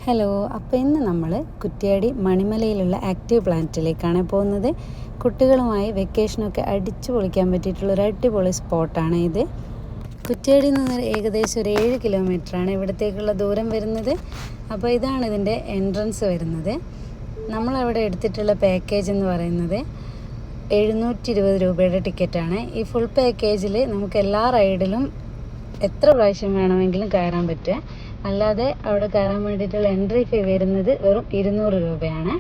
Hello, അപ്പോൾ ഇന്ന് നമ്മൾ കുറ്റ്യാടി മണിമലയിലുള്ള ആക്റ്റീവ് പ്ലാനറ്റിലേക്കാണ് പോകുന്നത്. കുട്ടികളുമായി വെക്കേഷനൊക്കെ അടിച്ചു പൊളിക്കാൻ പറ്റിയിട്ടുള്ളൊരു അടിപൊളി സ്പോട്ടാണ് ഇത്. കുറ്റ്യാടിയിൽ നിന്ന് ഏകദേശം ഒരു 7 കിലോമീറ്ററാണ് ഇവിടത്തേക്കുള്ള ദൂരം വരുന്നത്. അപ്പോൾ ഇതാണ് ഇതിൻ്റെ എൻട്രൻസ് വരുന്നത്. നമ്മളവിടെ എടുത്തിട്ടുള്ള പാക്കേജ് എന്ന് പറയുന്നത് 720 രൂപയുടെ ടിക്കറ്റാണ്. ഈ ഫുൾ പാക്കേജിൽ നമുക്ക് എല്ലാ റൈഡിലും എത്ര പ്രാവശ്യം വേണമെങ്കിലും കയറാൻ പറ്റുക. അല്ലാതെ അവിടെ കയറാൻ വേണ്ടിയിട്ടുള്ള എൻട്രി ഫീ വരുന്നത് വെറും 200 രൂപയാണ്.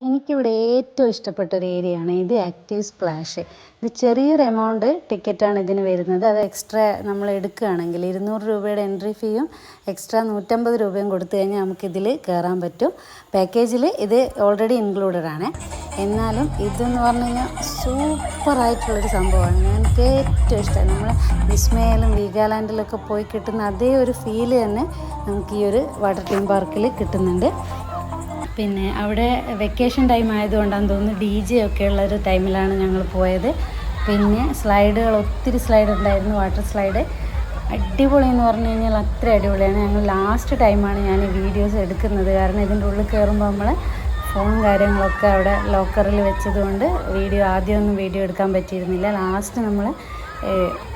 എനിക്കിവിടെ ഏറ്റവും ഇഷ്ടപ്പെട്ട ഒരു ഏരിയയാണ് ഇത്, ആക്റ്റീവ് സ്പ്ലാഷ്. ഇത് ചെറിയൊരു എമൗണ്ട് ടിക്കറ്റാണ് ഇതിന് വരുന്നത്. അത് എക്സ്ട്രാ നമ്മൾ എടുക്കുകയാണെങ്കിൽ 200 രൂപയുടെ എൻട്രി ഫീയും എക്സ്ട്രാ 150 രൂപയും കൊടുത്തു കഴിഞ്ഞാൽ നമുക്കിതിൽ കയറാൻ പറ്റും. പാക്കേജിൽ ഇത് ഓൾറെഡി ഇൻക്ലൂഡഡ് ആണ്. എന്നാലും ഇതെന്ന് പറഞ്ഞു കഴിഞ്ഞാൽ സൂപ്പറായിട്ടുള്ളൊരു സംഭവമാണ്. എനിക്ക് ഏറ്റവും ഇഷ്ടമാണ്. നമ്മൾ വിസ്മയിലും വീഗാലാൻഡിലൊക്കെ പോയി കിട്ടുന്ന അതേ ഒരു ഫീല് തന്നെ നമുക്ക് ഈ ഒരു വാട്ടർ തീം പാർക്കിൽ കിട്ടുന്നുണ്ട്. പിന്നെ അവിടെ വെക്കേഷൻ ടൈം ആയതുകൊണ്ടാണെന്ന് തോന്നുന്നു DJ ഒക്കെ ഉള്ളൊരു ടൈമിലാണ് ഞങ്ങൾ പോയത്. പിന്നെ സ്ലൈഡുകൾ ഒത്തിരി സ്ലൈഡ് ഉണ്ടായിരുന്നു. വാട്ടർ സ്ലൈഡ് അടിപൊളി എന്ന് പറഞ്ഞു കഴിഞ്ഞാൽ അത്ര അടിപൊളിയാണ്. ഞങ്ങൾ ലാസ്റ്റ് ടൈമാണ് ഞാൻ ഈ വീഡിയോസ് എടുക്കുന്നത്. കാരണം ഇതിൻ്റെ ഉള്ളിൽ കയറുമ്പോൾ നമ്മൾ ഫോണും കാര്യങ്ങളൊക്കെ അവിടെ ലോക്കറിൽ വെച്ചതുകൊണ്ട് ആദ്യമൊന്നും വീഡിയോ എടുക്കാൻ പറ്റിയിരുന്നില്ല. ലാസ്റ്റ് നമ്മൾ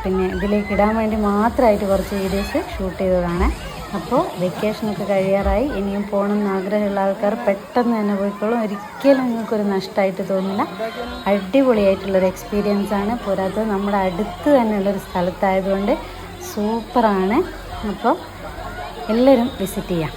പിന്നെ ഇതിലേക്ക് ഇടാൻ വേണ്ടി മാത്രമായിട്ട് കുറച്ച് വീഡിയോസ് ഷൂട്ട് ചെയ്തതാണ്. അപ്പോൾ വെക്കേഷനൊക്കെ കഴിയാറായി. ഇനിയും പോകണമെന്ന് ആഗ്രഹമുള്ള ആൾക്കാർ പെട്ടെന്ന് തന്നെ പോയിക്കോളും. ഒരിക്കലും നിങ്ങൾക്കൊരു നഷ്ടമായിട്ട് തോന്നില്ല. അടിപൊളിയായിട്ടുള്ളൊരു എക്സ്പീരിയൻസാണ്. പോരാത്തത് നമ്മുടെ അടുത്ത് തന്നെയുള്ളൊരു സ്ഥലത്തായതുകൊണ്ട് സൂപ്പറാണ്. അപ്പോൾ എല്ലാവരും വിസിറ്റ് ചെയ്യാം.